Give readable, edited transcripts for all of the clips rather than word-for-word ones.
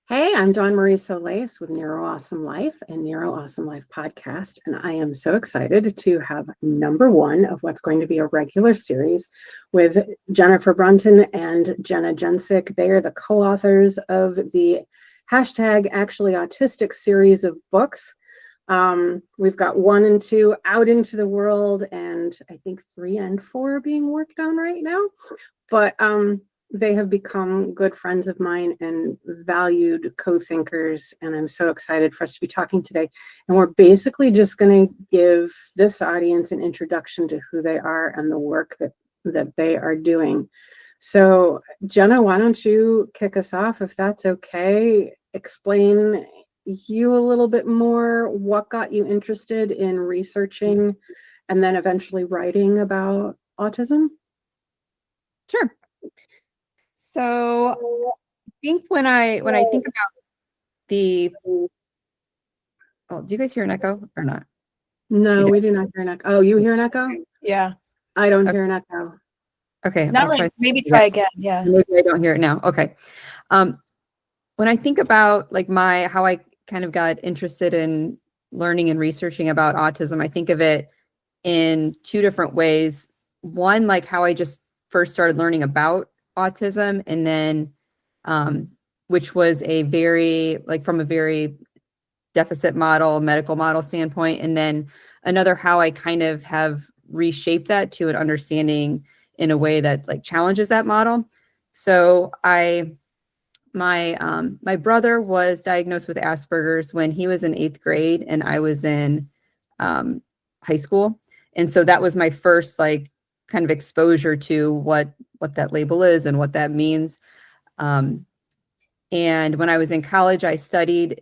Hey, I'm Dawn Marie Solis with Neuro Awesome Life and Neuro Awesome Life podcast, and I am so excited to have number one of what's going to be a regular series with Jennifer Brunton and Jenna Gensic. They are the co-authors of the hashtag Actually Autistic series of books. We've got 1 and 2 out into the world, and I think 3 and 4 are being worked on right now. But they have become good friends of mine and valued co-thinkers, and I'm so excited for us to be talking today. And we're basically just going to give this audience an introduction to who they are and the work that they are doing. So, Jenna, why don't you kick us off, if that's okay? Explain you a little bit more, what got you interested in researching and then eventually writing about autism? Sure. So I think when I think about do you guys hear an echo or not? No, we do not hear an echo. Oh, you hear an echo? Yeah. I don't hear an echo. Okay. Not really. Maybe try again. Yeah. Maybe I don't hear it now. Okay. When I think about like how I kind of got interested in learning and researching about autism, I think of it in 2 different ways. One, like how I just first started learning about autism, and then which was from a very deficit model, medical model standpoint, and then another how I kind of have reshaped that to an understanding in a way that like challenges that model. So my brother was diagnosed with Asperger's when he was in 8th grade and I was in high school, and so that was my first like kind of exposure to what that label is and what that means. And when I was in college, I studied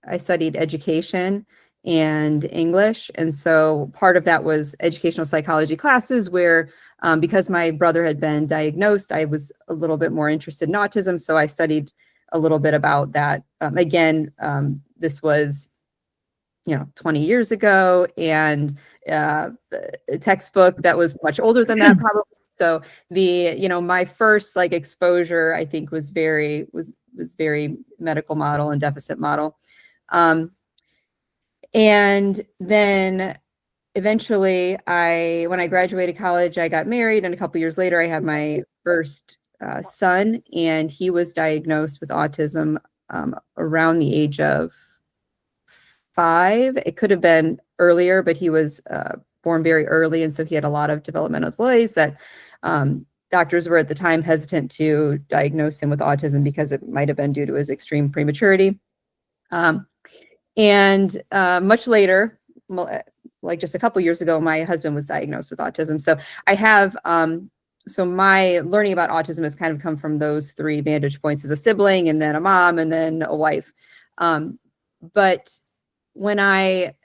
education and English. And so part of that was educational psychology classes where, because my brother had been diagnosed, I was a little bit more interested in autism. So I studied a little bit about that. This was 20 years ago, and a textbook that was much older than that probably. So my first like exposure, I think, was very medical model and deficit model. And then eventually when I graduated college, I got married, and a couple years later I had my first son, and he was diagnosed with autism around the age of 5. It could have been earlier, but he was born very early, and so he had a lot of developmental delays that doctors were at the time hesitant to diagnose him with autism because it might have been due to his extreme prematurity. And much later, like just a couple years ago, my husband was diagnosed with autism. So I have, so my learning about autism has kind of come from those 3 vantage points: as a sibling, and then a mom, and then a wife. But when I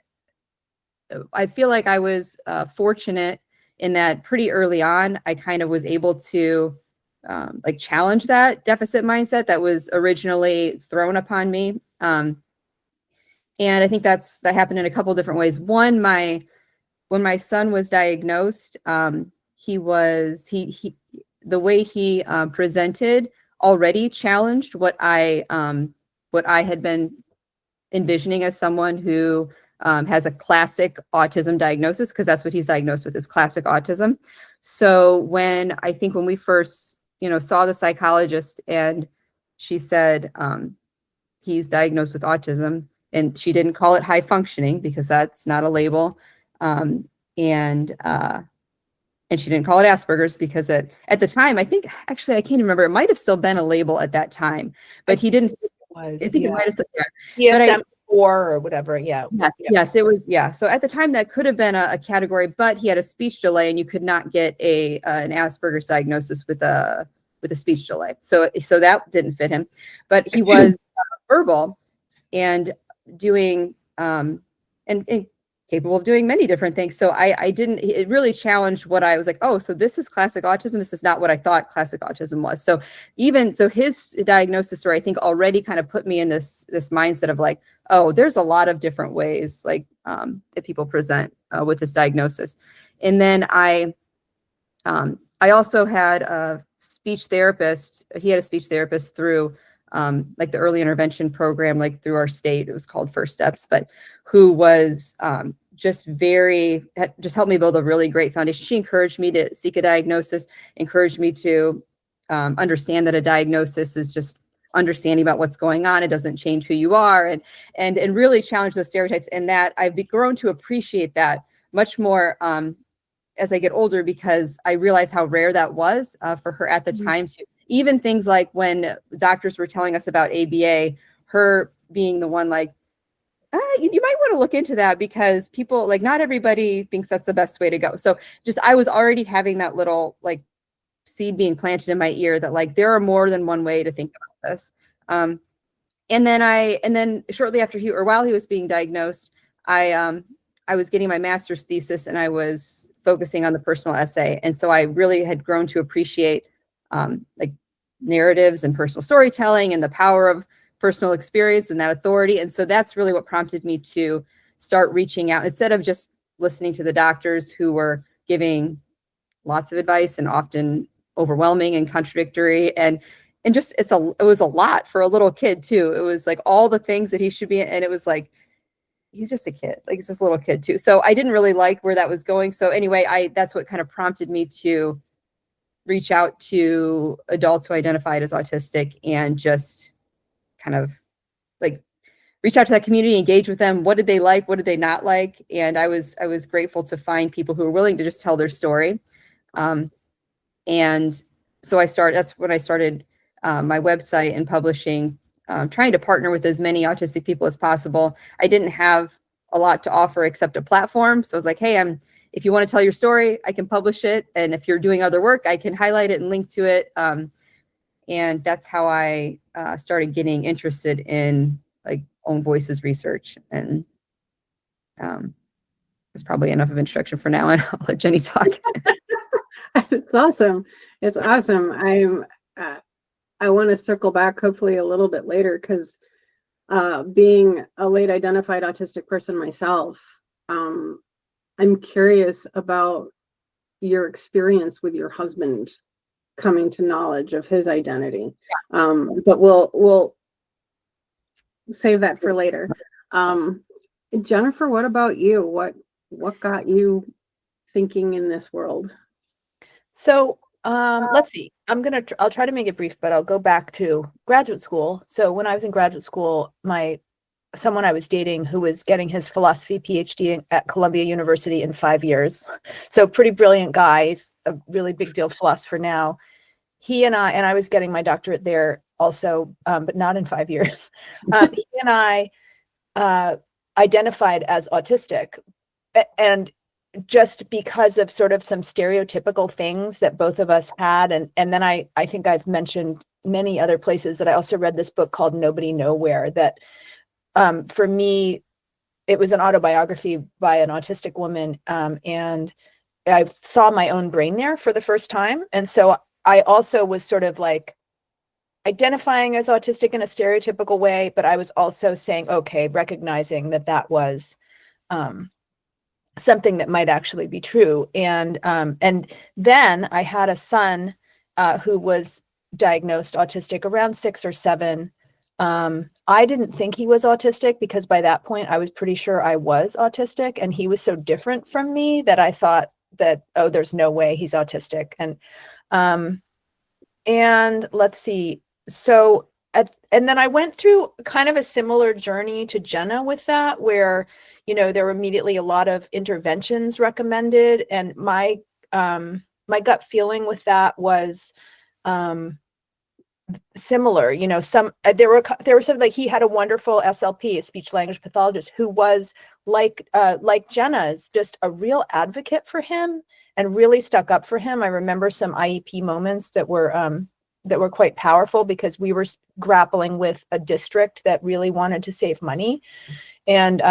feel like I was fortunate in that pretty early on, I kind of was able to like challenge that deficit mindset that was originally thrown upon me. And I think that happened in a couple different ways. One, when my son was diagnosed, the way he presented already challenged what I had been envisioning as someone who has a classic autism diagnosis, because that's what he's diagnosed with, is classic autism. So when we first, saw the psychologist and she said, he's diagnosed with autism, and she didn't call it high functioning because that's not a label. And she didn't call it Asperger's because at the time, I think, actually, I can't remember, it might have still been a label at that time, but he didn't. I think it might have, DSM-4 or whatever. Yeah. Yes, it was. Yeah. So at the time, that could have been a category, but he had a speech delay, and you could not get an Asperger's diagnosis with a speech delay. So that didn't fit him, but he was verbal and doing and capable of doing many different things. So it really challenged what I was like, oh, so this is classic autism. This is not what I thought classic autism was. So his diagnosis story, I think, already kind of put me in this mindset of like, oh, there's a lot of different ways like that people present with this diagnosis. And then I also had a speech therapist. He had a speech therapist through like the early intervention program, like through our state, it was called First Steps, but who was just helped me build a really great foundation. She encouraged me to seek a diagnosis, encouraged me to understand that a diagnosis is just understanding about what's going on. It doesn't change who you are, and really challenge those stereotypes. And that I've grown to appreciate that much more as I get older, because I realized how rare that was for her at the time. So even things like when doctors were telling us about ABA, her being the one like, you might want to look into that, because people, like, not everybody thinks that's the best way to go. So just, I was already having that little like seed being planted in my ear that like, there are more than one way to think about this. And then shortly after while he was being diagnosed, I was getting my master's thesis, and I was focusing on the personal essay. And so I really had grown to appreciate like narratives and personal storytelling and the power of personal experience and that authority. And so that's really what prompted me to start reaching out, instead of just listening to the doctors who were giving lots of advice and often overwhelming and contradictory. And just, it was a lot for a little kid too. It was like all the things that he should be, and it was like, he's just a kid, like he's just a little kid too. So I didn't really like where that was going. So anyway, that's what kind of prompted me to reach out to adults who identified as autistic, and just kind of like reach out to that community, engage with them. What did they like? What did they not like? And I was grateful to find people who were willing to just tell their story. And so that's when I started my website and publishing, trying to partner with as many autistic people as possible. I didn't have a lot to offer except a platform. So I was like, hey, if you want to tell your story, I can publish it. And if you're doing other work, I can highlight it and link to it. And that's how I started getting interested in like own voices research. And it's probably enough of introduction for now, and I'll let Jenny talk. It's awesome. It's awesome. I want to circle back hopefully a little bit later, because being a late identified autistic person myself, I'm curious about your experience with your husband coming to knowledge of his identity. But we'll save that for later. Jennifer, what about you? What got you thinking in this world? So let's see. I'll try to make it brief, but I'll go back to graduate school. So when I was in graduate school, someone I was dating, who was getting his philosophy PhD at Columbia University in 5 years. So pretty brilliant guy. He's a really big deal philosopher now. He and I was getting my doctorate there also, but not in 5 years. He and I identified as autistic, and just because of sort of some stereotypical things that both of us had. And then I think I've mentioned many other places that I also read this book called Nobody Nowhere, that for me, it was an autobiography by an autistic woman. And I saw my own brain there for the first time. And so I also was sort of like identifying as autistic in a stereotypical way, but I was also saying, okay, recognizing that was something that might actually be true. And then I had a son who was diagnosed autistic around 6 or 7. I didn't think he was autistic, because by that point I was pretty sure I was autistic, and he was so different from me that I thought that, oh, there's no way he's autistic. And let's see. So and then I went through kind of a similar journey to Jenna with that, where, there were immediately a lot of interventions recommended. And my gut feeling with that was similar. There were some, like, he had a wonderful SLP, a speech language pathologist, who was like Jenna's, just a real advocate for him and really stuck up for him. I remember some IEP moments that were quite powerful, because we were grappling with a district that really wanted to save money. And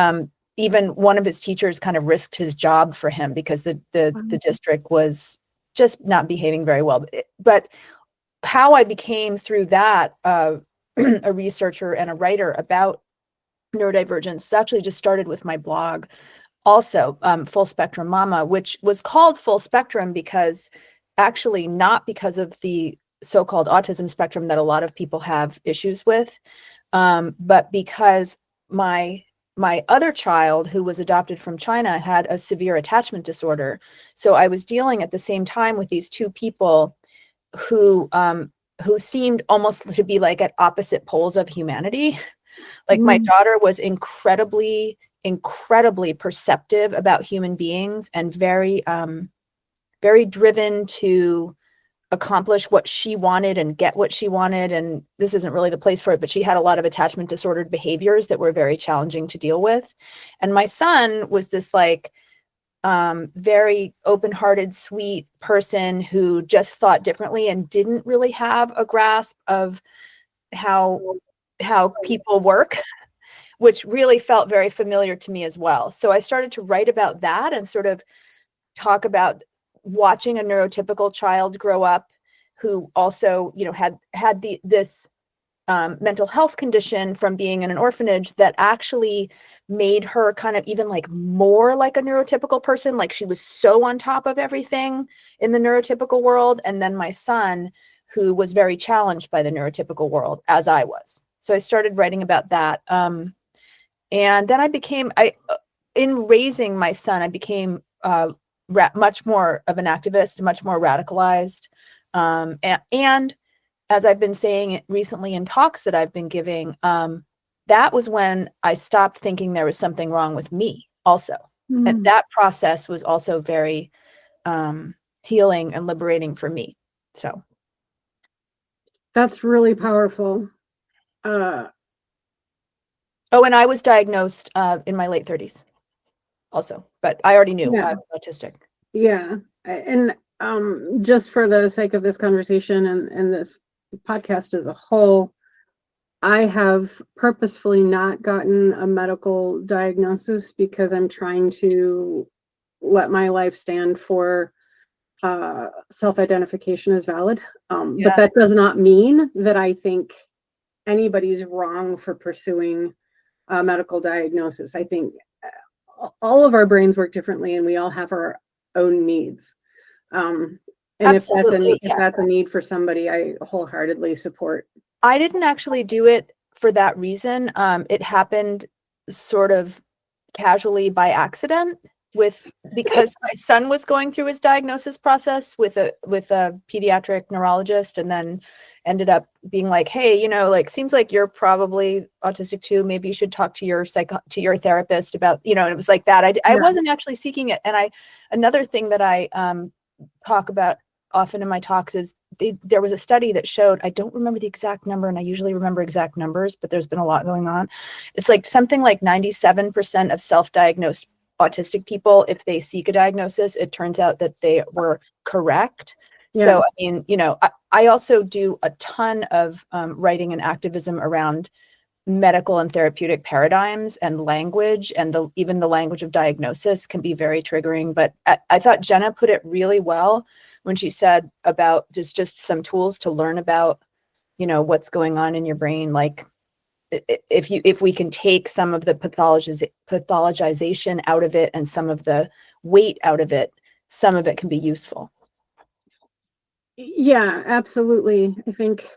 even one of his teachers kind of risked his job for him, because the district was just not behaving very well. But how I became, through that, a researcher and a writer about neurodivergence was actually just started with my blog. Also, Full Spectrum Mama, which was called Full Spectrum because, actually, not because of the so-called autism spectrum that a lot of people have issues with. But because my other child, who was adopted from China, had a severe attachment disorder, so I was dealing at the same time with these two people who seemed almost to be like at opposite poles of humanity. Like my daughter was incredibly perceptive about human beings and very driven to accomplish what she wanted and get what she wanted. And this isn't really the place for it, but she had a lot of attachment disordered behaviors that were very challenging to deal with. And my son was this like very open-hearted, sweet person who just thought differently and didn't really have a grasp of how people work, which really felt very familiar to me as well. So I started to write about that and sort of talk about watching a neurotypical child grow up who also, you know, had this mental health condition from being in an orphanage that actually made her kind of even like more like a neurotypical person. Like she was so on top of everything in the neurotypical world. And then my son, who was very challenged by the neurotypical world, as I was. So I started writing about that. And then in raising my son, I became much more of an activist, much more radicalized. And as I've been saying recently in talks that I've been giving, that was when I stopped thinking there was something wrong with me also. And that process was also very healing and liberating for me. So. That's really powerful. Oh, and I was diagnosed in my late 30s also, but I already knew I was autistic. Yeah. And just for the sake of this conversation and this podcast as a whole, I have purposefully not gotten a medical diagnosis because I'm trying to let my life stand for self-identification as valid. But that does not mean that I think anybody's wrong for pursuing a medical diagnosis. I think all of our brains work differently and we all have our own needs. And if that's a need for somebody, I wholeheartedly support. I didn't actually do it for that reason. It happened sort of casually by accident because my son was going through his diagnosis process with a pediatric neurologist, and then ended up being like, hey, you know, like, seems like you're probably autistic too. Maybe you should talk to your therapist about, you know, and it was like that. I wasn't actually seeking it. And another thing that I talk about often in my talks is there was a study that showed, I don't remember the exact number, and I usually remember exact numbers, but there's been a lot going on. It's like something like 97% of self-diagnosed autistic people, if they seek a diagnosis, it turns out that they were correct. Yeah. So, I mean, you know, I also do a ton of writing and activism around medical and therapeutic paradigms and language, and even the language of diagnosis can be very triggering. But I thought Jenna put it really well when she said about just some tools to learn about, you know, what's going on in your brain. Like if we can take some of the pathologization out of it and some of the weight out of it, some of it can be useful. Yeah, absolutely. I think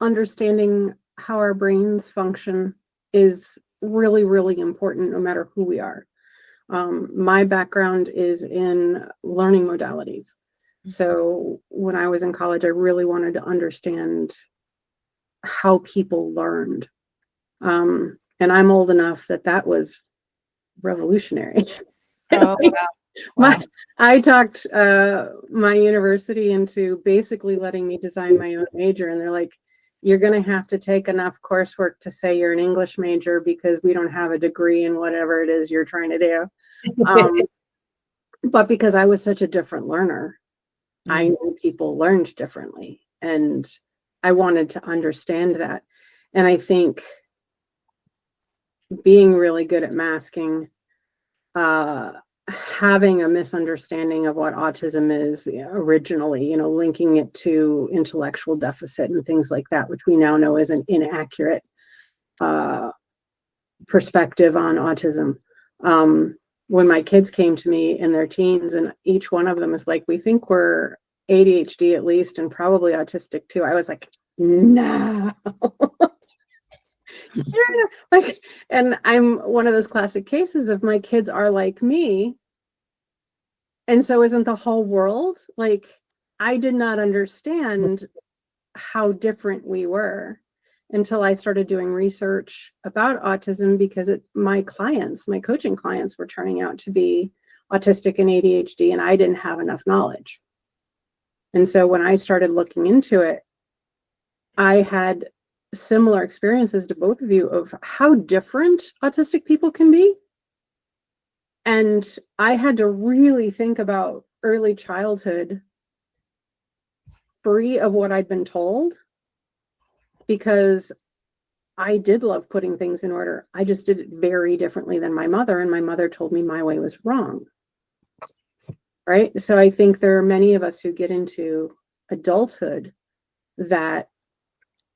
understanding how our brains function is really, really important no matter who we are. My background is in learning modalities. So when I was in college, I really wanted to understand how people learned. And I'm old enough that was revolutionary. Oh, wow. I talked my university into basically letting me design my own major, and they're like, you're going to have to take enough coursework to say you're an English major because we don't have a degree in whatever it is you're trying to do. But because I was such a different learner, I knew people learned differently, and I wanted to understand that. And I think being really good at masking, having a misunderstanding of what autism is originally, you know, linking it to intellectual deficit and things like that, which we now know is an inaccurate perspective on autism. When my kids came to me in their teens, and each one of them is like, we think we're ADHD at least, and probably autistic too. I was like, no. Yeah, like, and I'm one of those classic cases of my kids are like me. And so isn't the whole world? Like, I did not understand how different we were until I started doing research about autism, because my coaching clients were turning out to be autistic and ADHD, and I didn't have enough knowledge. And so when I started looking into it, I had similar experiences to both of you of how different autistic people can be. And I had to really think about early childhood free of what I'd been told, because I did love putting things in order. I just did it very differently than my mother, and my mother told me my way was wrong. Right? So I think there are many of us who get into adulthood that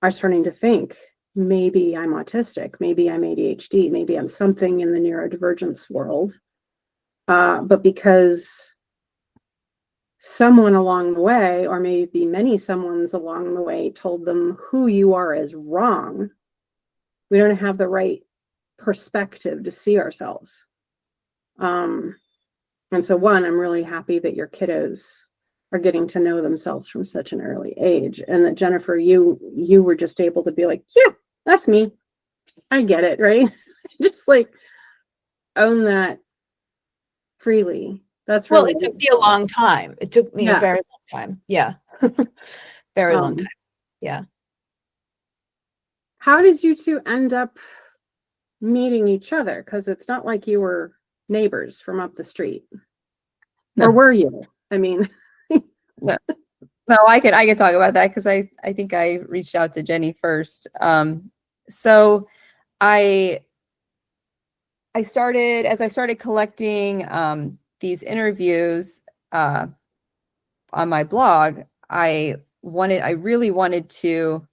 are starting to think, maybe I'm autistic, maybe I'm ADHD, maybe I'm something in the neurodivergence world. But because someone along the way, or maybe many someones along the way, told them who you are is wrong, we don't have the right perspective to see ourselves. And so I'm really happy that your kiddos are getting to know themselves from such an early age, and that Jennifer, you were just able to be like, yeah, that's me. I get it, right? Just like own that freely. That's really Well, it took me a long time. It took me a Yeah. very long time. Yeah. Very long time. Yeah. How did you two end up meeting each other? Because it's not like you were neighbors from up the street. No. Or were you? I mean, No, I could talk about that, because I think I reached out to Jenny first. So I started collecting these interviews on my blog. I really wanted to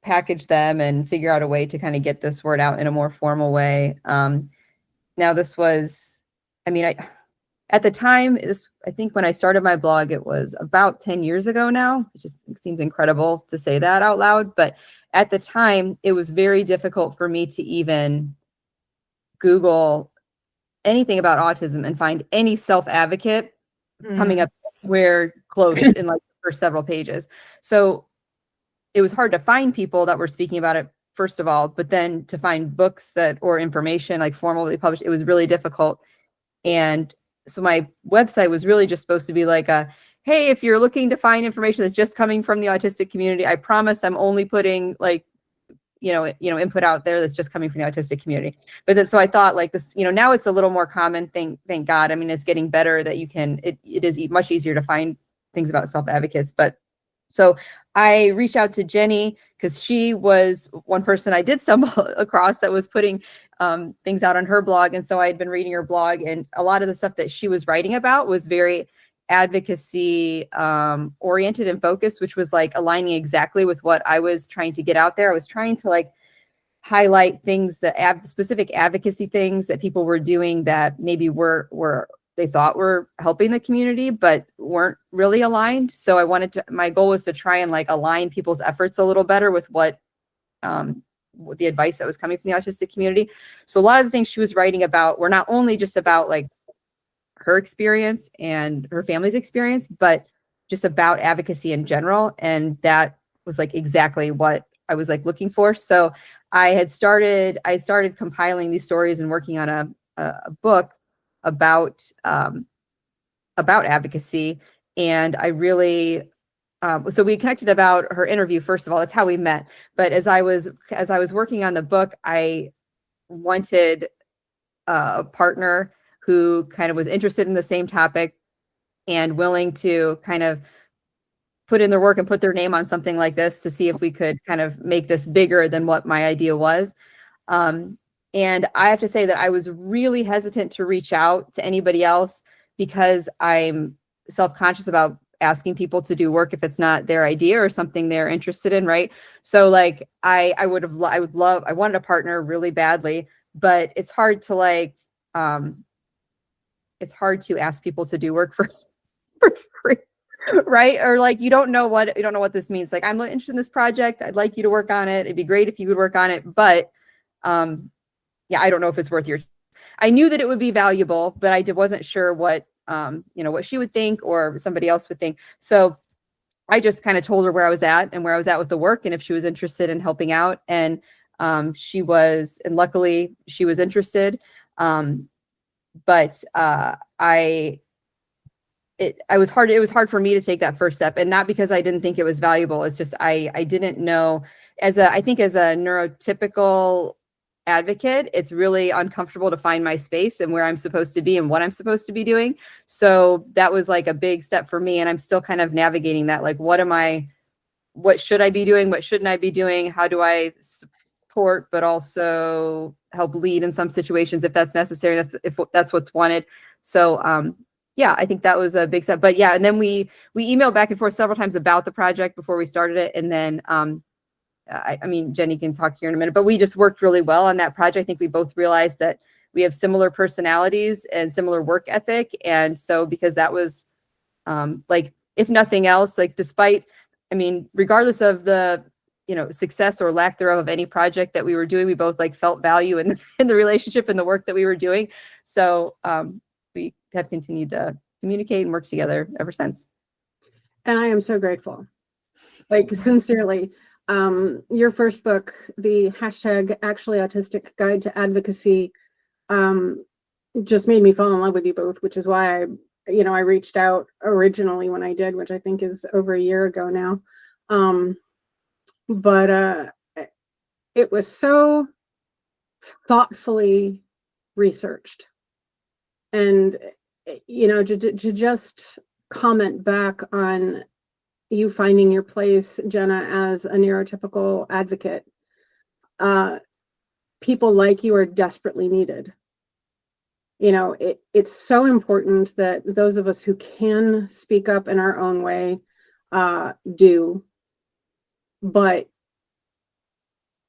package them and figure out a way to kind of get this word out in a more formal way. Now this was, at the time, I think when I started my blog, it was about 10 years ago now. It just seems incredible to say that out loud. But at the time, it was very difficult for me to even Google anything about autism and find any self-advocate coming up where close in like the first several pages. So it was hard to find people that were speaking about it, first of all, but then to find books or information like formally published, it was really difficult. And so my website was really just supposed to be like hey, if you're looking to find information that's just coming from the autistic community, I promise I'm only putting like, input out there that's just coming from the autistic community. But then, so I thought like this, now it's a little more common thing. Thank God. I mean, it's getting better that it is much easier to find things about self-advocates. But so I reached out to Jenny, because she was one person I did stumble across that was putting things out on her blog. And so I had been reading her blog, and a lot of the stuff that she was writing about was very advocacy oriented and focused, which was like aligning exactly with what I was trying to get out there. I was trying to like highlight things that specific advocacy things that people were doing that maybe they thought were helping the community, but weren't really aligned. So my goal was to try and like align people's efforts a little better with what the advice that was coming from the autistic community. So a lot of the things she was writing about were not only just about like her experience and her family's experience, but just about advocacy in general. And that was like exactly what I was like looking for. So I started compiling these stories and working on a book about advocacy. And I really, so we connected about her interview. First of all, that's how we met. But as I was working on the book, I wanted a partner who kind of was interested in the same topic and willing to kind of put in their work and put their name on something like this to see if we could kind of make this bigger than what my idea was. And I have to say that I was really hesitant to reach out to anybody else, because I'm self-conscious about asking people to do work if it's not their idea or something they're interested in, right? So like I wanted a partner really badly, but it's hard to like it's hard to ask people to do work for free. right? Or like, you don't know what this means. Like, I'm interested in this project. I'd like you to work on it. It'd be great if you would work on it. But yeah, I don't know if it's worth your, I knew that it would be valuable, but I wasn't sure what, what she would think or somebody else would think. So I just kind of told her where I was at and where I was at with the work and if she was interested in helping out. And she was, and luckily she was interested. But it was hard for me to take that first step, and not because I didn't think it was valuable. It's just, I didn't know, I think as a neurotypical advocate, it's really uncomfortable to find my space and where I'm supposed to be and what I'm supposed to be doing. So that was like a big step for me. And I'm still kind of navigating that. Like, what should I be doing? What shouldn't I be doing? How do I support, but also help lead in some situations if that's necessary, if that's what's wanted. So, yeah, I think that was a big step. But yeah, and then we emailed back and forth several times about the project before we started it. And then, I mean, Jenny can talk here in a minute, but we just worked really well on that project. I think we both realized that we have similar personalities and similar work ethic. And so, because that was, like, if nothing else, like, regardless of the, success or lack thereof of any project that we were doing, we both like felt value in the relationship and the work that we were doing. So, we have continued to communicate and work together ever since. And I am so grateful, like, sincerely. Your first book, the hashtag Actually Autistic Guide to Advocacy, just made me fall in love with you both, which is why I reached out originally when I did, which I think is over a year ago now. But it was so thoughtfully researched. And, to just comment back on you finding your place, Jenna, as a neurotypical advocate, people like you are desperately needed. It's so important that those of us who can speak up in our own way do. But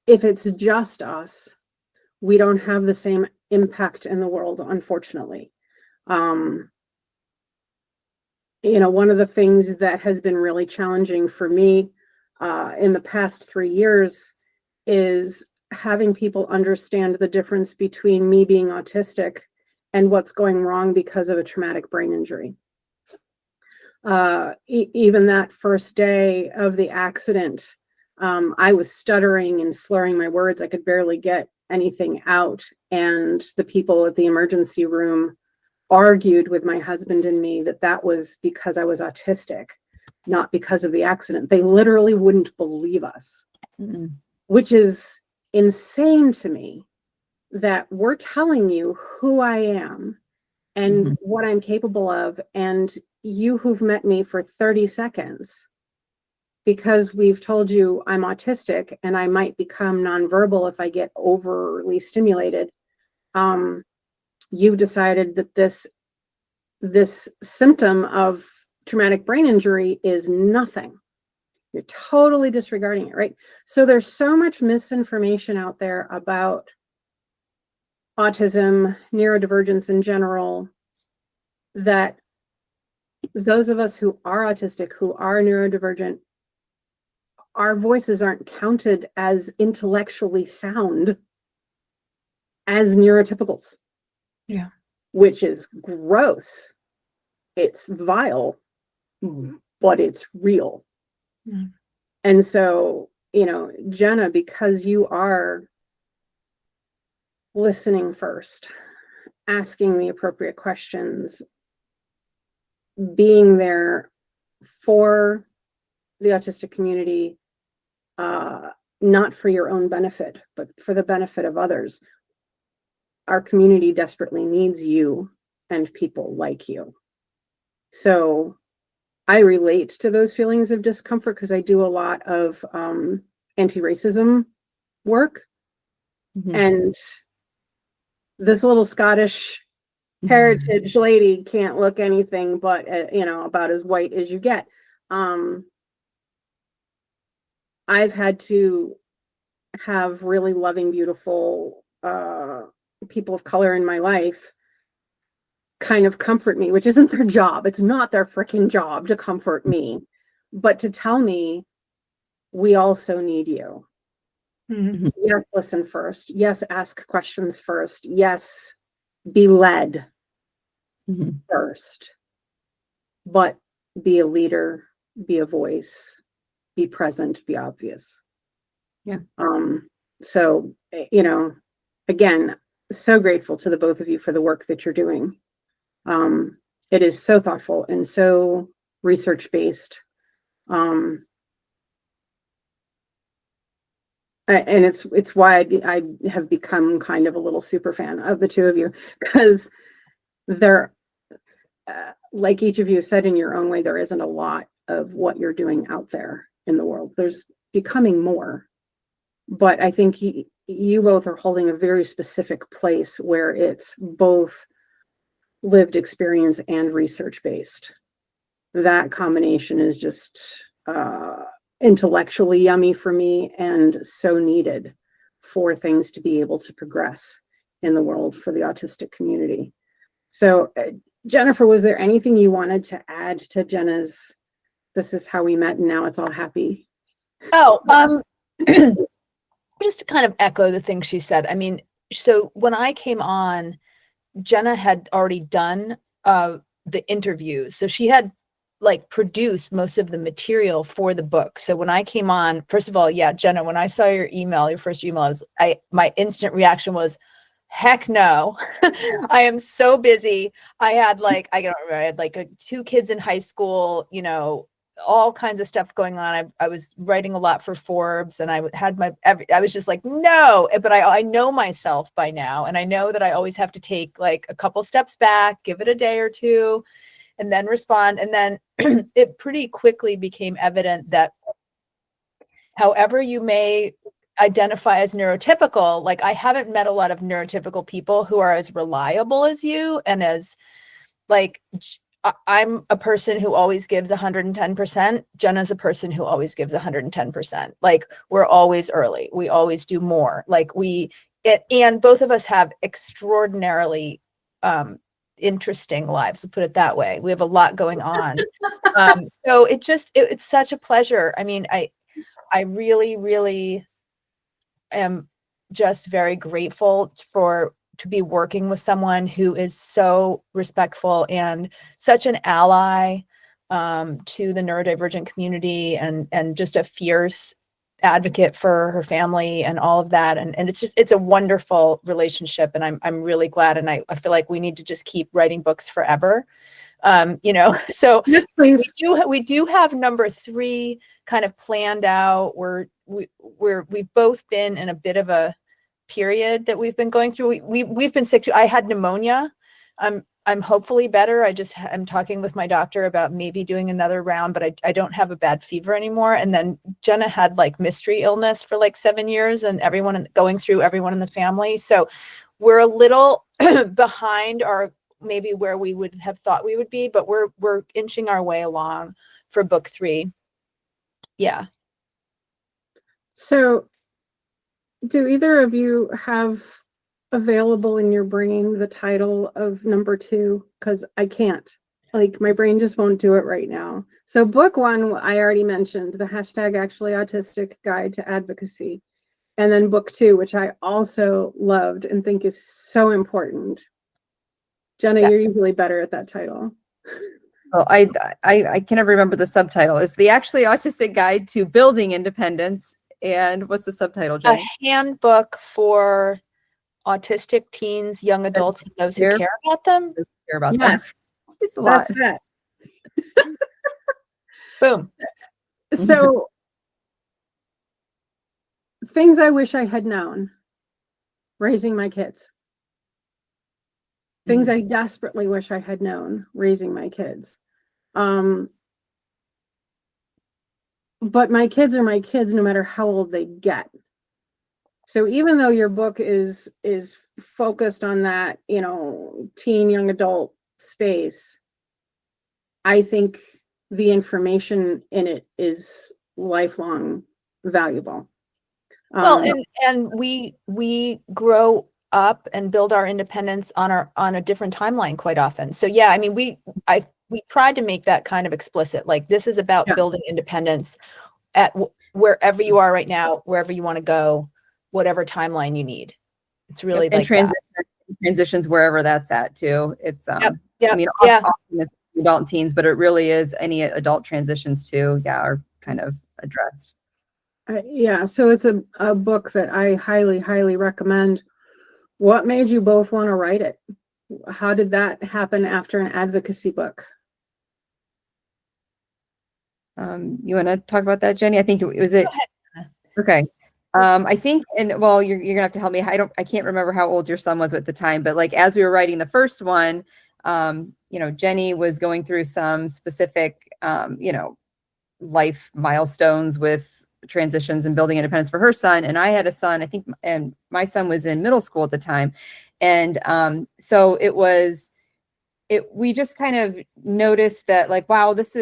if it's just us, we don't have the same impact in the world, unfortunately. One of the things that has been really challenging for me in the past 3 years is having people understand the difference between me being autistic and what's going wrong because of a traumatic brain injury. Even that first day of the accident, I was stuttering and slurring my words. I could barely get anything out. And the people at the emergency room argued with my husband and me that was because I was autistic, not because of the accident. They literally wouldn't believe us, which is insane to me, that we're telling you who I am and what I'm capable of. And you who've met me for 30 seconds, because we've told you I'm autistic and I might become nonverbal if I get overly stimulated, you decided that this symptom of traumatic brain injury is nothing. You're totally disregarding it, right? So there's so much misinformation out there about autism, neurodivergence in general, that those of us who are autistic, who are neurodivergent, our voices aren't counted as intellectually sound as neurotypicals. Yeah. Which is gross. It's vile, but it's real. Yeah. And so, Jenna, because you are listening first, asking the appropriate questions, being there for the autistic community, not for your own benefit, but for the benefit of others. Our community desperately needs you and people like you. So I relate to those feelings of discomfort because I do a lot of anti-racism work. And this little Scottish heritage lady can't look anything but, about as white as you get. I've had to have really loving, beautiful people of color in my life kind of comfort me, which isn't their job. It's not their freaking job to comfort me, but to tell me, we also need you. Mhm. Yes, listen first. Yes, ask questions first. Yes, be led first. But be a leader, be a voice, be present, be obvious. Yeah. So, again, so grateful to the both of you for the work that you're doing. It is so thoughtful and so research-based. And it's why I have become kind of a little super fan of the two of you, because they're like each of you said in your own way, there isn't a lot of what you're doing out there in the world. There's becoming more, but I think you both are holding a very specific place where it's both lived experience and research based. That combination is just intellectually yummy for me and so needed for things to be able to progress in the world for the autistic community. So, Jennifer, was there anything you wanted to add to Jenna's, this is how we met and now it's all happy? Oh, just to kind of echo the things she said. I mean, so when I came on, Jenna had already done the interviews. So she had like produced most of the material for the book. So when I came on, first of all, yeah, Jenna, when I saw your email, your first email, my instant reaction was, heck no. I am so busy. I don't remember, I had like 2 kids in high school, all kinds of stuff going on. I was writing a lot for Forbes, and I had I was just like, no, but I know myself by now. And I know that I always have to take like a couple steps back, give it a day or two, and then respond. And then it pretty quickly became evident that however you may identify as neurotypical, like I haven't met a lot of neurotypical people who are as reliable as you, and as like, I'm a person who always gives 110%. Jenna's a person who always gives 110%. Like, we're always early. We always do more. Like and both of us have extraordinarily interesting lives, we'll put it that way. We have a lot going on. So it's such a pleasure. I mean, I really, really am just very grateful to be working with someone who is so respectful and such an ally to the neurodivergent community, and just a fierce advocate for her family and all of that. And it's a wonderful relationship. And I'm really glad. And I feel like we need to just keep writing books forever. So Yes, please. we do have number 3 kind of planned out. We've both been in a bit of a period that we've been going through. We've been sick too. I had pneumonia. I'm hopefully better. I'm talking with my doctor about maybe doing another round, but I don't have a bad fever anymore. And then Jenna had like mystery illness for like 7 years, and everyone in the family. So we're a little behind maybe where we would have thought we would be, but we're inching our way along for book 3. Yeah. So, do either of you have available in your brain the title of number 2? Because I can't. Like, my brain just won't do it right now. So book 1, I already mentioned, the hashtag Actually Autistic Guide to Advocacy. And then book 2, which I also loved and think is so important. Jenna, Yeah. you're usually better at that title. Well, I can never remember the subtitle. It's the Actually Autistic Guide to Building Independence. And what's the subtitle, Jenna? A handbook for autistic teens, young adults, and those who care about them. Care about Yes. that. It's a lot. That's it. Boom. So, things I wish I had known raising my kids. Things I desperately wish I had known raising my kids. But my kids are my kids no matter how old they get. So even though your book is focused on that, teen, young adult space, I think the information in it is lifelong valuable. Well, and we grow up and build our independence on a different timeline quite often. So yeah, I mean, we tried to make that kind of explicit. Like, this is about Yeah. building independence at wherever you are right now, wherever you want to go, whatever timeline you need. It's really and like that. transitions wherever that's at too. It's Yep. I mean, Yeah. often it's adult and teens, but it really is any adult transitions too. Yeah, are kind of addressed. Yeah, so it's a book that I highly, highly recommend. What made you both want to write it? How did that happen after an advocacy book? You want to talk about that, Jenny? I think it was it. Go ahead. Okay. I think, and well, you're gonna have to help me. I can't remember how old your son was at the time, but like as we were writing the first one, you know, Jenny was going through some specific, you know, life milestones with transitions and building independence for her son. And I had a son, I think, and my son was in middle school at the time. And so we just kind of noticed that, like, wow, this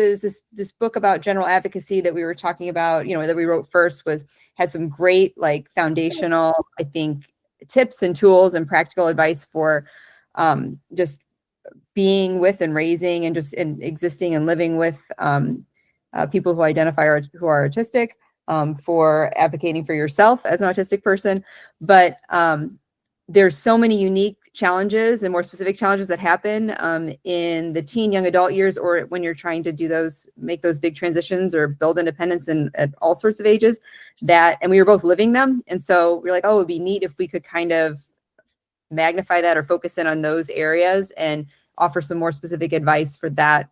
book about general advocacy that we were talking about, you know, that we wrote first had some great, like, foundational, I think, tips and tools and practical advice for just being with and raising and just existing and living with people who identify who are autistic, for advocating for yourself as an autistic person. But there's so many unique challenges and more specific challenges that happen in the teen, young adult years, or when you're trying to make those big transitions or build independence at all sorts of ages, and we were both living them. And so we're like, oh, it would be neat if we could kind of magnify that or focus in on those areas and offer some more specific advice for that,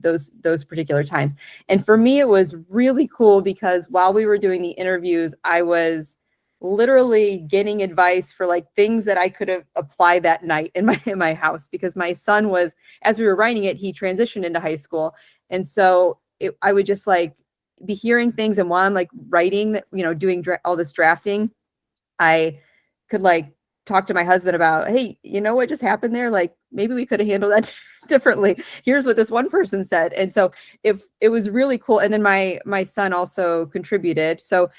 those particular times. And for me, it was really cool because while we were doing the interviews, I was literally getting advice for, like, things that I could have applied that night in my house, because my son was, as we were writing it, he transitioned into high school. And so I would just, like, be hearing things, and while I'm, like, writing, you know, doing all this drafting, I could, like, talk to my husband about, hey, you know what just happened there? Like, maybe we could have handled that differently. Here's what this one person said. And so it was really cool. And then my son also contributed to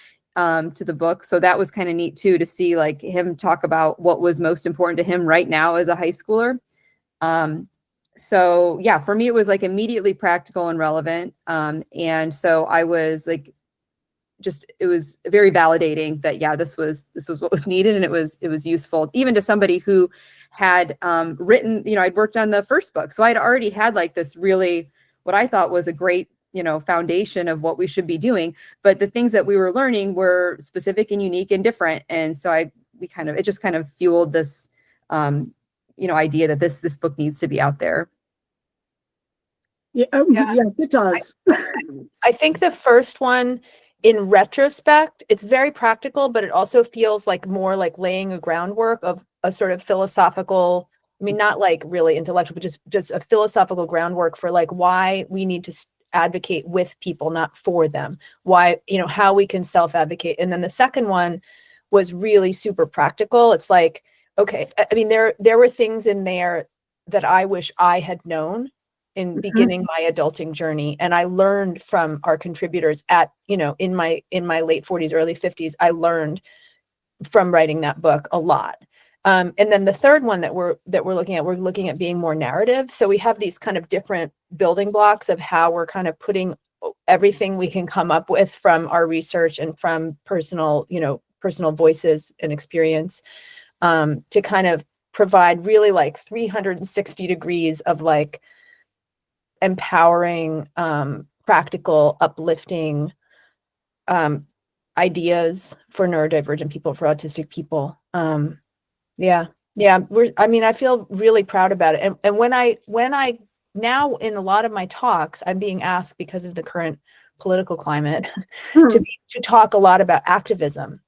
the book. So that was kind of neat too, to see, like, him talk about what was most important to him right now as a high schooler. So yeah, for me, it was, like, immediately practical and relevant. And so I was like, it was very validating that, yeah, this was what was needed. And it was useful even to somebody who had written, you know, I'd worked on the first book. So I'd already had, like, this really, what I thought was a great, you know, foundation of what we should be doing. But the things that we were learning were specific and unique and different. And so it just kind of fueled this, you know, idea that this book needs to be out there. Yeah, yes, it does. I think the first one, in retrospect, it's very practical, but it also feels like more like laying a groundwork of a sort of philosophical, I mean, not like really intellectual, but just a philosophical groundwork for, like, why we need to advocate with people, not for them. Why, you know, how we can self-advocate. And then the second one was really super practical. It's like, okay, I mean, there were things in there that I wish I had known in beginning my adulting journey. And I learned from our contributors in my late 40s, early 50s, I learned from writing that book a lot. And then the third one that we're looking at being more narrative. So we have these kind of different building blocks of how we're kind of putting everything we can come up with from our research and from personal voices and experience, to kind of provide really, like, 360 degrees of, like, empowering, practical, uplifting ideas for neurodivergent people, for autistic people. Yeah. I feel really proud about it. And when I now, in a lot of my talks, I'm being asked, because of the current political climate, to talk a lot about activism.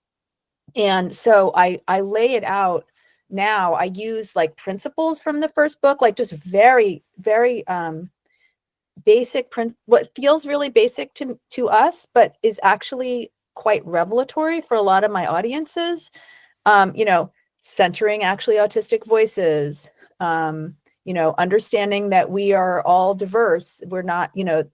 And so I lay it out now. I use, like, principles from the first book, like, just very, very basic what feels really basic to us, but is actually quite revelatory for a lot of my audiences. You know, centering actually autistic voices, you know, understanding that we are all diverse. We're not, you know,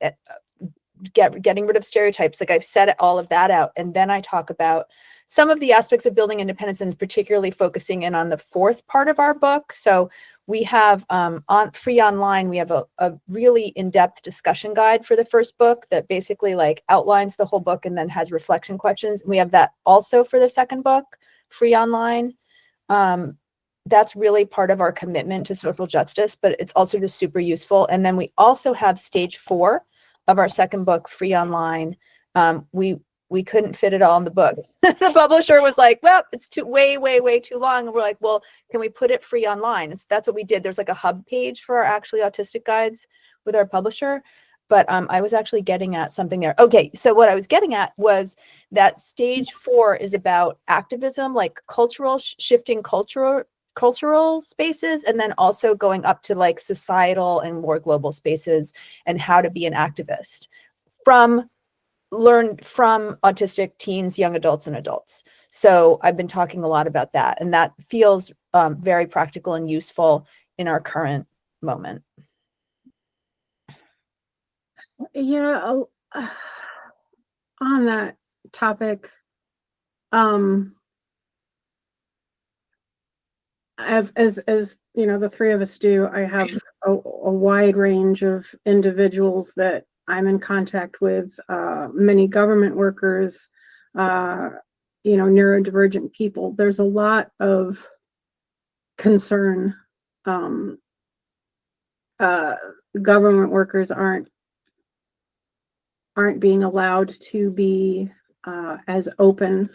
getting rid of stereotypes. Like I've said all of that out. And then I talk about some of the aspects of building independence and particularly focusing in on the fourth part of our book. So we have on free online, we have a really in-depth discussion guide for the first book that basically like outlines the whole book and then has reflection questions. We have that also for the second book, free online. That's really part of our commitment to social justice, but it's also just super useful. And then we also have stage 4 of our second book, free online. We couldn't fit it all in the book. The publisher was like, well, it's way too long. And we're like, well, can we put it free online? And so that's what we did. There's like a hub page for our actually autistic guides with our publisher. But I was actually getting at something there. Okay, so what I was getting at was that stage 4 is about activism, like shifting cultural spaces, and then also going up to like societal and more global spaces and how to be an activist learn from autistic teens, young adults, and adults. So I've been talking a lot about that, and that feels very practical and useful in our current moment. Yeah, on that topic, as you know, the three of us do, I have a wide range of individuals that I'm in contact with, many government workers, neurodivergent people. There's a lot of concern. Government workers aren't being allowed to be as open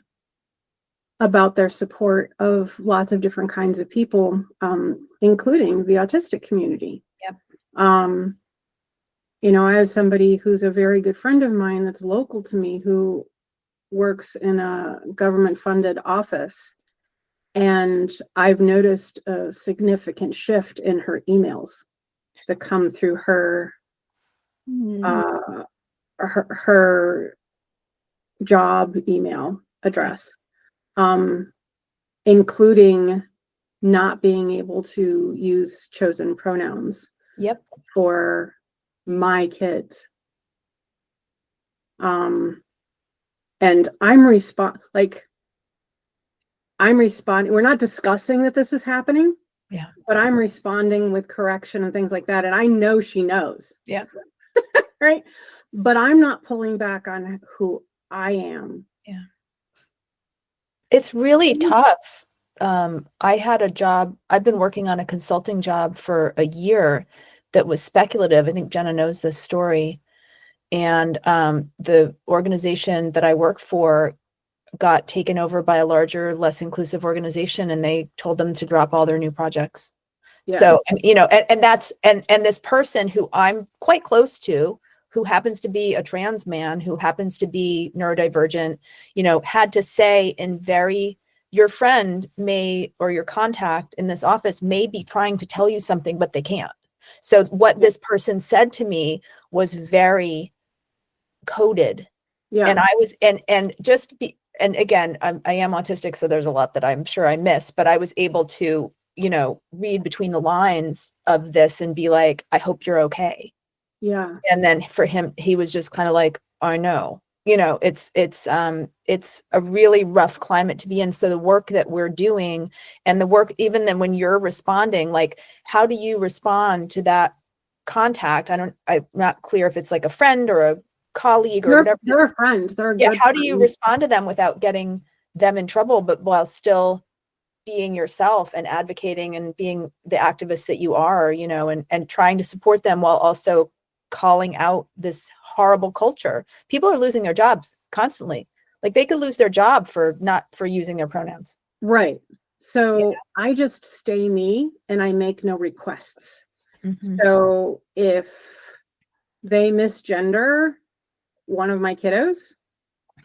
about their support of lots of different kinds of people, including the autistic community. Yep. I have somebody who's a very good friend of mine that's local to me who works in a government-funded office, and I've noticed a significant shift in her emails that come through her her job email address, including not being able to use chosen pronouns. Yep. For my kids. And I'm responding. We're not discussing that this is happening. Yeah. But I'm responding with correction and things like that. And I know she knows. Yeah. Right. But I'm not pulling back on who I am. Yeah. It's really tough. I had a job, I've been working on a consulting job for a year that was speculative. I think Jenna knows this story. And the organization that I work for got taken over by a larger, less inclusive organization, and they told them to drop all their new projects. Yeah. So, and this person who I'm quite close to, who happens to be a trans man, who happens to be neurodivergent, had to say your friend may, or your contact in this office may be trying to tell you something, but they can't. So what this person said to me was very coded. Yeah. And I was, and again, I am autistic, so there's a lot that I'm sure I miss, but I was able to, read between the lines of this and be like, I hope you're okay. Yeah. And then for him, he was just kind of like, I know, it's a really rough climate to be in. So the work that we're doing, and the work, even then when you're responding, like, how do you respond to that contact? I'm not clear if it's like a friend or a colleague or whatever. They're a friend. They're a good how do you respond to them without getting them in trouble, but while still being yourself and advocating and being the activist that you are, and trying to support them while also calling out this horrible culture. People are losing their jobs constantly. Like they could lose their job for using their pronouns. Right. So I just stay me and I make no requests. Mm-hmm. So if they misgender one of my kiddos,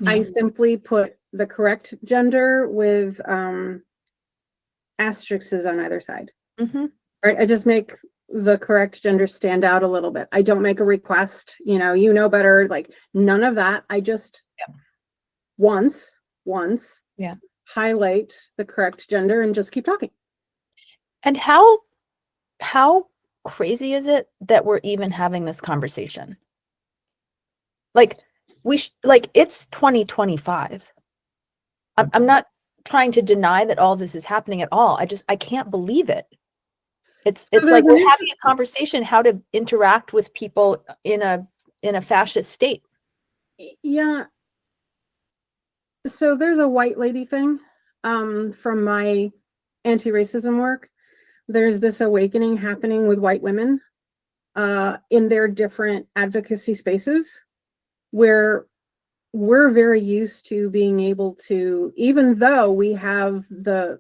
I simply put the correct gender with asterisks on either side. Mm-hmm. Right. I just make the correct gender stand out a little bit. I don't make a request, better, like none of that. I just once highlight the correct gender and just keep talking. And how crazy is it that we're even having this conversation? Like like it's 2025. I'm not trying to deny that all this is happening at all. I can't believe it. It's there's like an we're having a conversation how to interact with people in a fascist state. Yeah. So there's a white lady thing from my anti-racism work. There's this awakening happening with white women in their different advocacy spaces where we're very used to being able to, even though we have the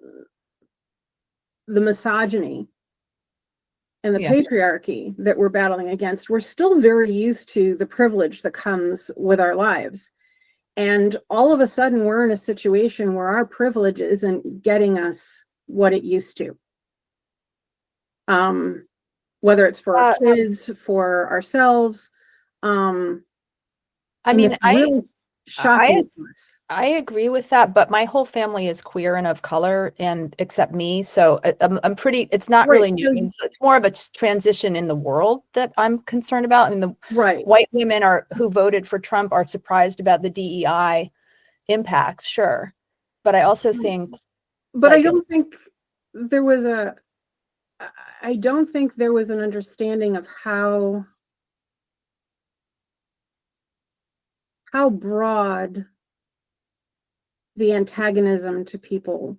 misogyny and the Yeah. patriarchy that we're battling against, we're still very used to the privilege that comes with our lives. And all of a sudden, we're in a situation where our privilege isn't getting us what it used to. Whether it's for our kids, for ourselves. I mean, really shocking to us. I agree with that, but my whole family is queer and of color, and except me, so I'm pretty. It's not really new. It's more of a transition in the world that I'm concerned about. I mean, the white women who voted for Trump are surprised about the DEI impacts, sure, but I also think. But I don't think there was a. I don't think there was an understanding of how broad the antagonism to people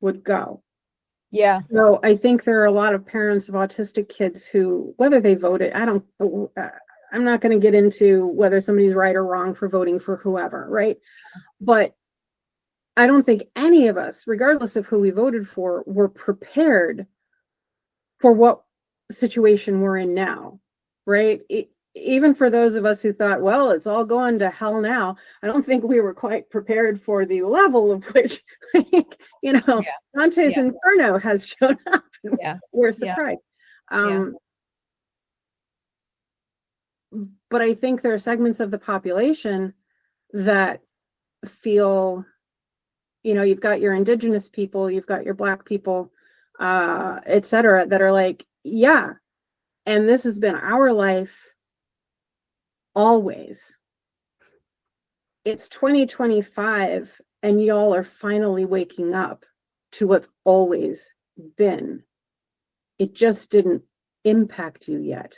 would go. Yeah. So I think there are a lot of parents of autistic kids who, whether they voted, I'm not going to get into whether somebody's right or wrong for voting for whoever, right? But I don't think any of us, regardless of who we voted for, were prepared for what situation we're in now, right? Even for those of us who thought, well, it's all going to hell now, I don't think we were quite prepared for the level of which, Dante's Inferno has shown up. We're surprised. But I think there are segments of the population that feel, you've got your indigenous people, you've got your Black people, et cetera, that are like, yeah, and this has been our life always. It's 2025 and y'all are finally waking up to what's always been. It just didn't impact you yet.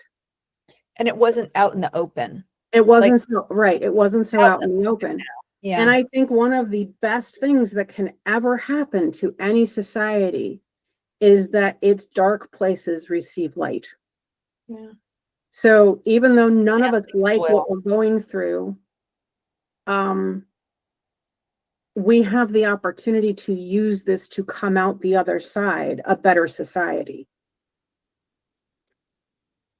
And it wasn't out in the open. It wasn't it wasn't so out in the open. Yeah. And I think one of the best things that can ever happen to any society is that its dark places receive light. Yeah. So even though none of us like what we're going through, we have the opportunity to use this to come out the other side, a better society.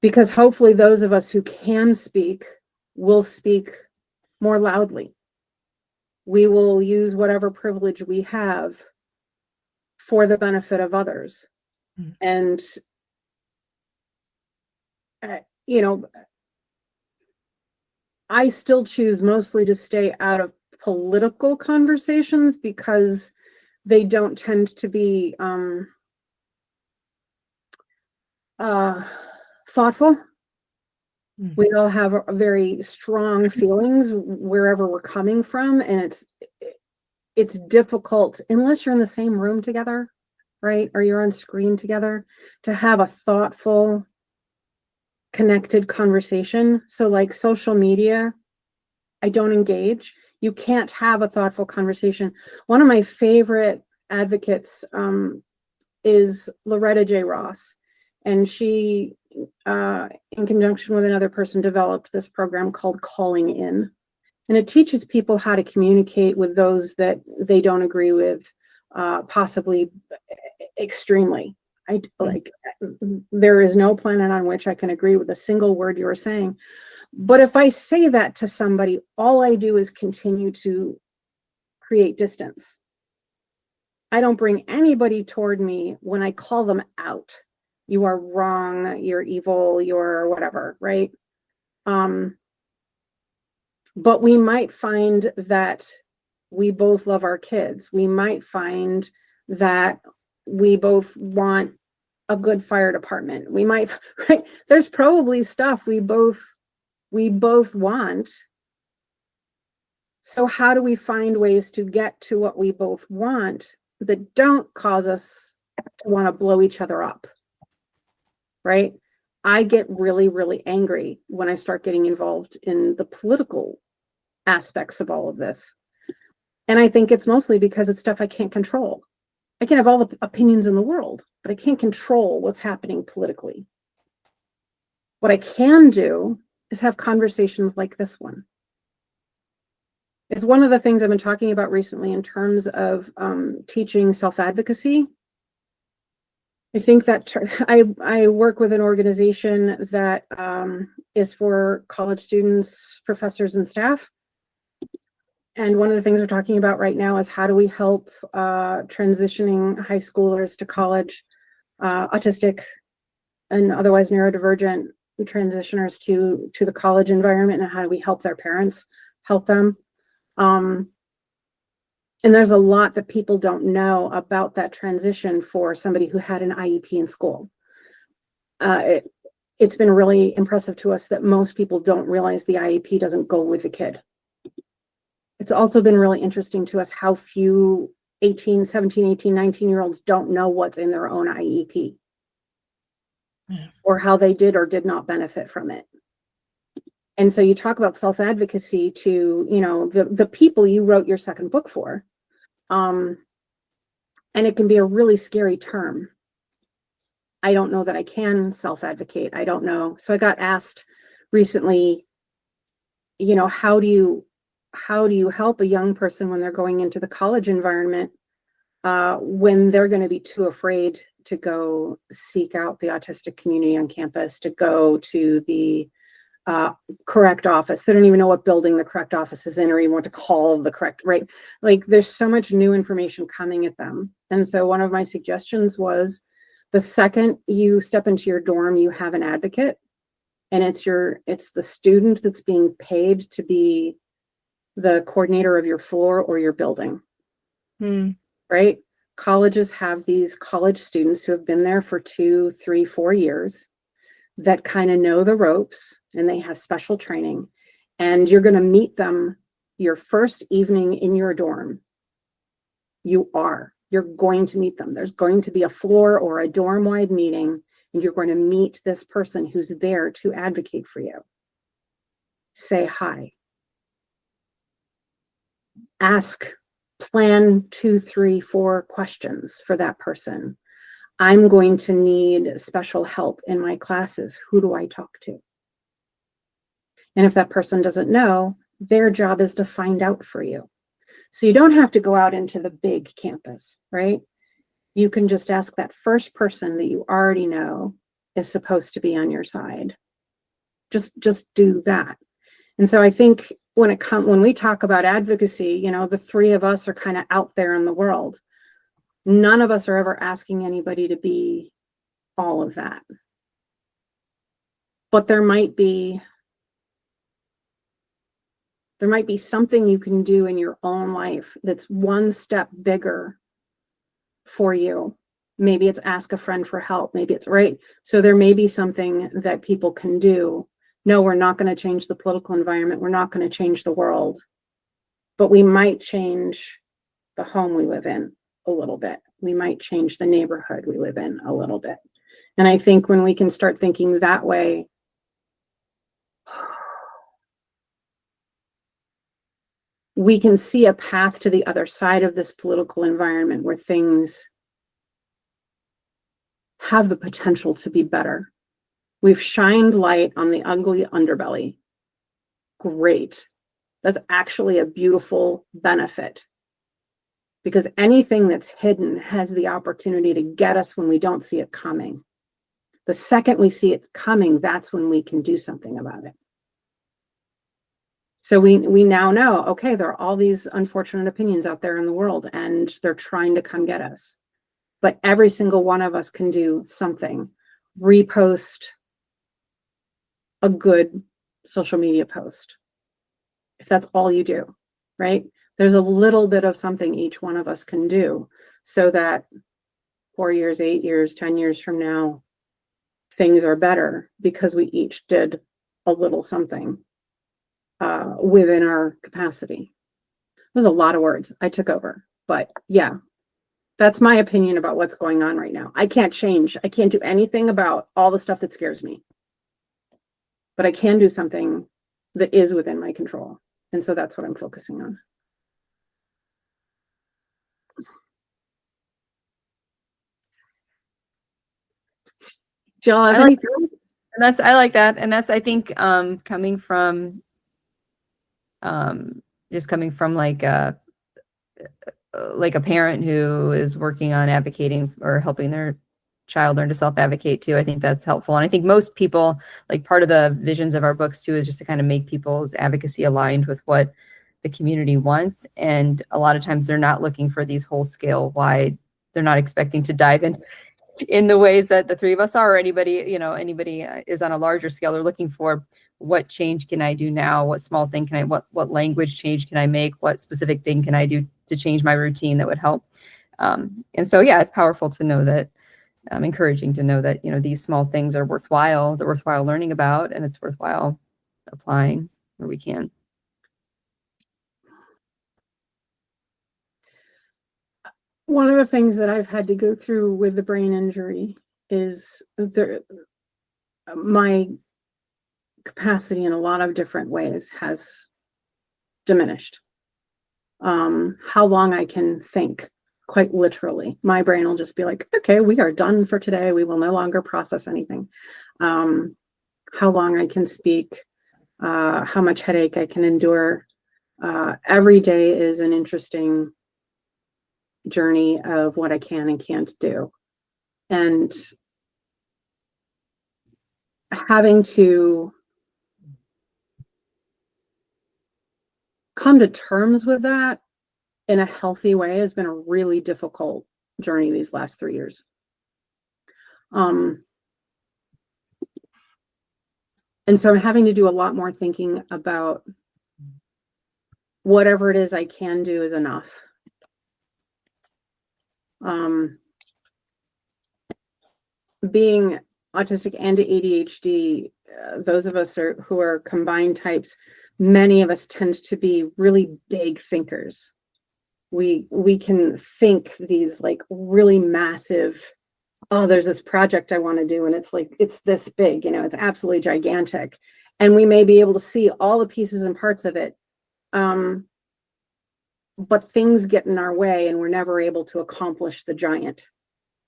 Because hopefully those of us who can speak will speak more loudly. We will use whatever privilege we have for the benefit of others. And, I still choose mostly to stay out of political conversations because they don't tend to be thoughtful. We all have a very strong feelings wherever we're coming from, and it's difficult unless you're in the same room together, right? Or you're on screen together, to have a thoughtful, connected conversation. So like social media, I don't engage. You can't have a thoughtful conversation. One of my favorite advocates is Loretta J. Ross. And she, in conjunction with another person, developed this program called Calling In. And it teaches people how to communicate with those that they don't agree with, possibly extremely. There is no planet on which I can agree with a single word you are saying. But if I say that to somebody, all I do is continue to create distance. I don't bring anybody toward me when I call them out. You are wrong, you're evil, you're whatever, right? But we might find that we both love our kids. We might find that we both want a good fire department. We might, right? There's probably stuff we both we both want. So how do we find ways to get to what we both want that don't cause us to want to blow each other up? Right? I get really, really angry when I start getting involved in the political aspects of all of this. And I think it's mostly because it's stuff I can't control. I can have all the opinions in the world, but I can't control what's happening politically. What I can do is have conversations like this one. It's one of the things I've been talking about recently in terms of teaching self-advocacy. I think that I work with an organization that is for college students, professors, and staff. And one of the things we're talking about right now is how do we help transitioning high schoolers to college, autistic and otherwise neurodivergent transitioners to the college environment, and how do we help their parents help them? And there's a lot that people don't know about that transition for somebody who had an IEP in school. It's been really impressive to us that most people don't realize the IEP doesn't go with the kid. It's also been really interesting to us how few 17, 18, 19-year-olds don't know what's in their own IEP or how they did or did not benefit from it. And so you talk about self-advocacy to, the people you wrote your second book for. And it can be a really scary term. I don't know that I can self-advocate. I don't know. So I got asked recently, how do you help a young person when they're going into the college environment when they're going to be too afraid to go seek out the autistic community on campus, to go to the correct office. They don't even know what building the correct office is in, or even what to call the correct, right? Like there's so much new information coming at them. And so one of my suggestions was the second you step into your dorm, you have an advocate, and it's the student that's being paid to be the coordinator of your floor or your building, right? Colleges have these college students who have been there for 2, 3, 4 years that kind of know the ropes, and they have special training, and you're going to meet them your first evening in your dorm. You're going to meet them. There's going to be a floor or a dorm-wide meeting, and you're going to meet this person who's there to advocate for you. Say hi. Ask, plan 2, 3, 4 questions for that person. I'm going to need special help in my classes. Who do I talk to? And if that person doesn't know, their job is to find out for you. So you don't have to go out into the big campus, right? You can just ask that first person that you already know is supposed to be on your side. Just do that. And so I think when we talk about advocacy, the three of us are kind of out there in the world. None of us are ever asking anybody to be all of that. But there might be something you can do in your own life that's one step bigger for you. Maybe it's ask a friend for help. Maybe it's right. So there may be something that people can do. No, we're not going to change the political environment. We're not going to change the world. But we might change the home we live in a little bit. We might change the neighborhood we live in a little bit. And I think when we can start thinking that way, we can see a path to the other side of this political environment where things have the potential to be better. We've shined light on the ugly underbelly. Great. That's actually a beautiful benefit, because anything that's hidden has the opportunity to get us when we don't see it coming. The second we see it coming, that's when we can do something about it. So we now know, okay, there are all these unfortunate opinions out there in the world, and they're trying to come get us. But every single one of us can do something. Repost a good social media post, if that's all you do, right? There's a little bit of something each one of us can do so that 4 years, 8 years, 10 years from now, things are better because we each did a little something within our capacity. There's a lot of words I took over, but yeah, that's my opinion about what's going on right now. I can't do anything about all the stuff that scares me, but I can do something that is within my control. And so that's what I'm focusing on. Jill, have any thoughts? And I like that. And that's, I think, coming from like a parent who is working on advocating or helping their child learn to self-advocate too. I think that's helpful. And I think most people, like, part of the visions of our books too, is just to kind of make people's advocacy aligned with what the community wants. And a lot of times they're not looking for these whole scale wide, they're not expecting to dive in the ways that the three of us are, or anybody is on a larger scale. They're looking for, what change can I do now? What small thing can I, what language change can I make? What specific thing can I do to change my routine that would help? And so, yeah, it's powerful to know that, encouraging to know that, these small things are worthwhile, they're worthwhile learning about, and it's worthwhile applying where we can. One of the things that I've had to go through with the brain injury is my capacity in a lot of different ways has diminished. How long I can think, quite literally. My brain will just be like, okay, we are done for today. We will no longer process anything. How long I can speak, how much headache I can endure. Every day is an interesting journey of what I can and can't do. And having to come to terms with that in a healthy way has been a really difficult journey these last 3 years. And so I'm having to do a lot more thinking about whatever it is I can do is enough. Being autistic and ADHD, those of us who are combined types, many of us tend to be really big thinkers. We can think these like really massive, oh, there's this project I want to do, and it's like, it's this big, it's absolutely gigantic. And we may be able to see all the pieces and parts of it. But things get in our way and we're never able to accomplish the giant.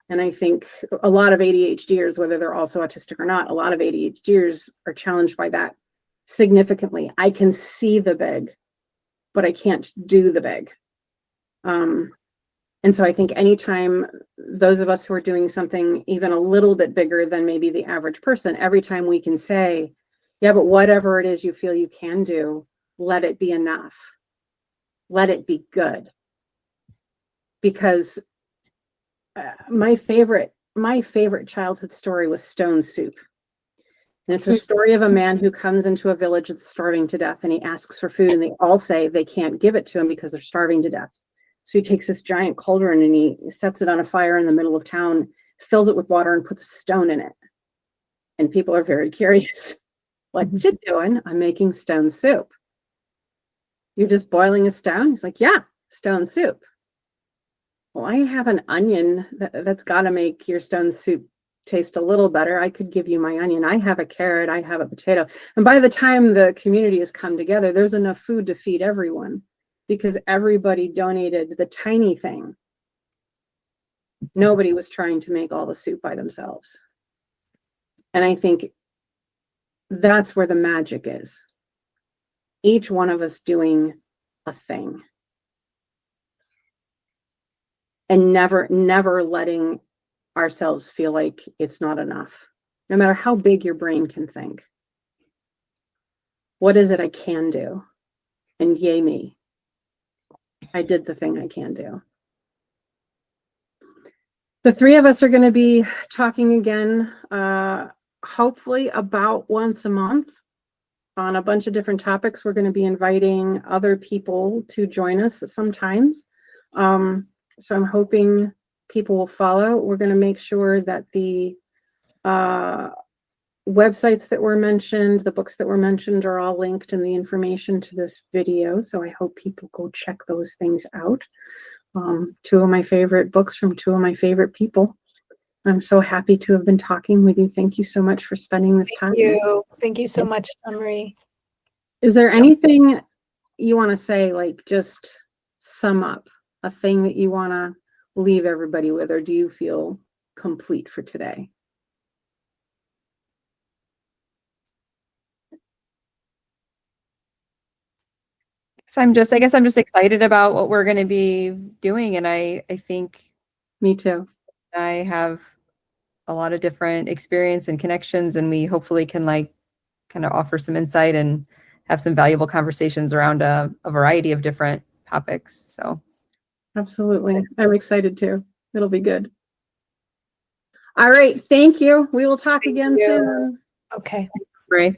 And I think a lot of ADHDers, whether they're also autistic or not, a lot of ADHDers are challenged by that significantly. I can see the big, but I can't do the big. And so I think anytime those of us who are doing something even a little bit bigger than maybe the average person, every time we can say, yeah, but whatever it is you feel you can do, let it be enough. Let it be good. Because my favorite childhood story was Stone Soup. And it's a story of a man who comes into a village that's starving to death, and he asks for food, and they all say they can't give it to him because they're starving to death. So he takes this giant cauldron and he sets it on a fire in the middle of town, fills it with water, and puts a stone in it. And people are very curious. What you doing? I'm making stone soup. You're just boiling a stone? He's like, yeah, stone soup. Well, I have an onion that's got to make your stone soup taste a little better. I could give you my onion. I have a carrot. I have a potato. And by the time the community has come together, there's enough food to feed everyone because everybody donated the tiny thing. Nobody was trying to make all the soup by themselves. And I think that's where the magic is. Each one of us doing a thing. And never letting ourselves feel like it's not enough, no matter how big your brain can think. What is it I can do? And yay me. I did the thing I can do. The three of us are going to be talking again, hopefully about once a month on a bunch of different topics. We're going to be inviting other people to join us sometimes. So I'm hoping people will follow. We're going to make sure that the websites that were mentioned, the books that were mentioned are all linked in the information to this video. So I hope people go check those things out. Two of my favorite books from two of my favorite people. I'm so happy to have been talking with you. Thank you so much for spending this time. Thank you so much, Marie. Is there anything you want to say, like just sum up a thing that you want to leave everybody with, or do you feel complete for today? So I guess I'm just excited about what we're going to be doing. And I think Me too. I have a lot of different experience and connections, and we hopefully can like kind of offer some insight and have some valuable conversations around a variety of different topics. So Absolutely. I'm excited too. It'll be good. All right. Thank you. We will talk again soon. Okay. Ray.